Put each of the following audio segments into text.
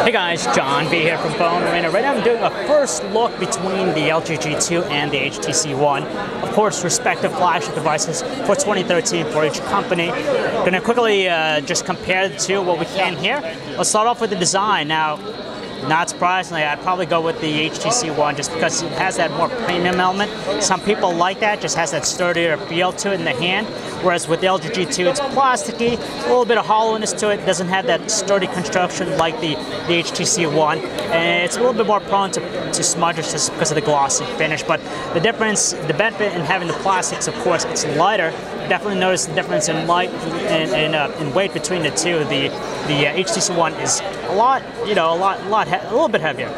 Hey guys, John B here from PhoneArena. Right now I'm doing a first look between the LG G2 and the HTC One. Of course, respective flagship devices for 2013 for each company. Gonna quickly just compare the two, what we can here. Let's start off with the design. Now, not surprisingly, I'd probably go with the HTC One just because it has that more premium element. Some people like that, just has that sturdier feel to it in the hand. Whereas with the LG G2, it's plasticky, a little bit of hollowness to it, doesn't have that sturdy construction like the HTC One. And it's a little bit more prone to smudges just because of the glossy finish. But the difference, the benefit in having the plastics, of course, it's lighter. Definitely notice the difference in light in weight between the two. The HTC One is a lot, a little bit heavier.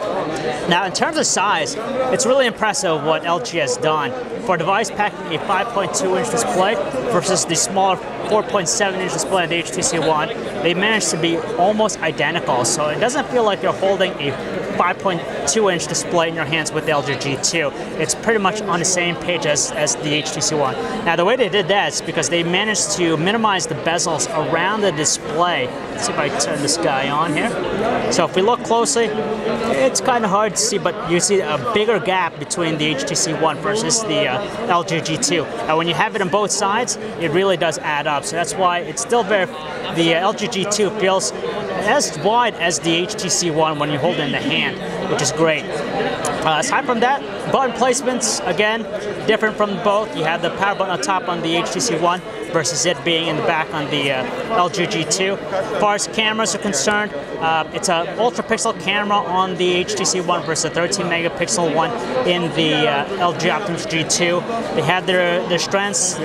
Now, in terms of size, it's really impressive what LG has done. For a device packing a 5.2-inch display versus the smaller 4.7-inch display on the HTC One, they managed to be almost identical. So it doesn't feel like you're holding a 5.2-inch display in your hands with the LG G2. It's pretty much on the same page as the HTC One. Now, the way they did that is because they managed to minimize the bezels around the display. Let's see if I turn this guy on here. So if we look closely, it's kind of hard to see, but you see a bigger gap between the HTC One versus the LG G2. Now, when you have it on both sides, it really does add up. So that's why it's still the LG G2 feels as wide as the HTC One when you hold it in the hand, which is great. Aside from that, button placements, again, different from both. You have the power button on top on the HTC One versus it being in the back on the LG G2. As far as cameras are concerned, it's an ultra-pixel camera on the HTC One versus a 13-megapixel one in the LG Optimus G2. They have their strengths,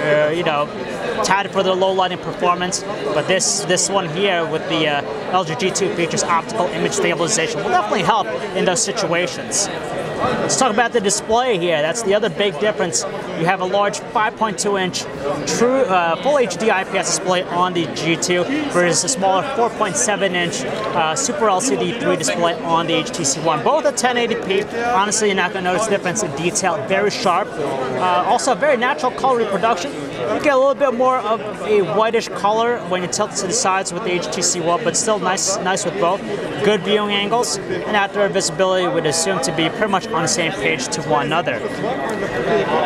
touted for their low lighting performance, but this one here with the LG G2 features optical image stabilization will definitely help in those situations. Let's talk about the display here. That's the other big difference. You have a large 5.2-inch true full HD IPS display on the G2 versus a smaller 4.7-inch Super LCD 3 display on the HTC One. Both at 1080p. Honestly, you're not going to notice the difference in detail. Very sharp. Also, very natural color reproduction. You get a little bit more of a whitish color when you tilt to the sides with the HTC One, but still nice with both. Good viewing angles, and outdoor visibility would assume to be pretty much on the same page to one another.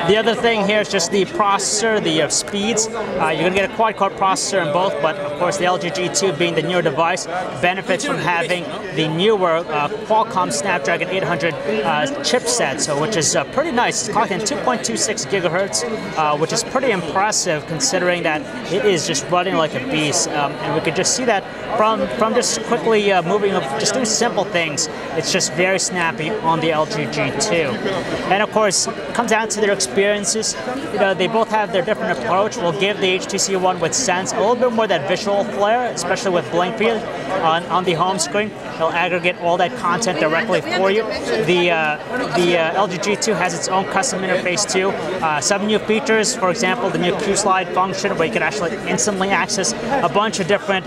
The other thing here is just the processor, the speeds. You're going to get a quad-core processor in both, but of course the LG G2 being the newer device benefits from having the newer Qualcomm Snapdragon 800 chipset, which is pretty nice. It's clocked in 2.26 gigahertz, which is pretty impressive considering that it is just running like a beast. And we could just see that from just quickly moving, just doing simple things. It's just very snappy on the LG G2. And of course, it comes down to their experiences. They both have their different approach. We'll give the HTC One with Sense a little bit more that visual flair, especially with blink field on the home screen. It'll aggregate all that content directly for you. The LG G2 has its own custom interface too. Some new features, for example, the new Q-Slide function where you can actually instantly access a bunch of different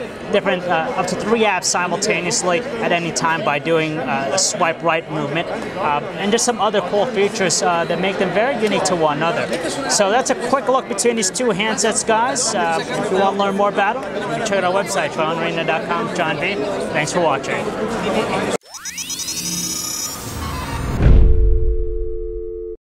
up to 3 apps simultaneously at any time by doing a swipe right movement, and just some other cool features that make them very unique to one another. So that's a quick look between these two handsets, guys. If you want to learn more about them, you can check out our website, PhoneArena.com. John B. Thanks for watching.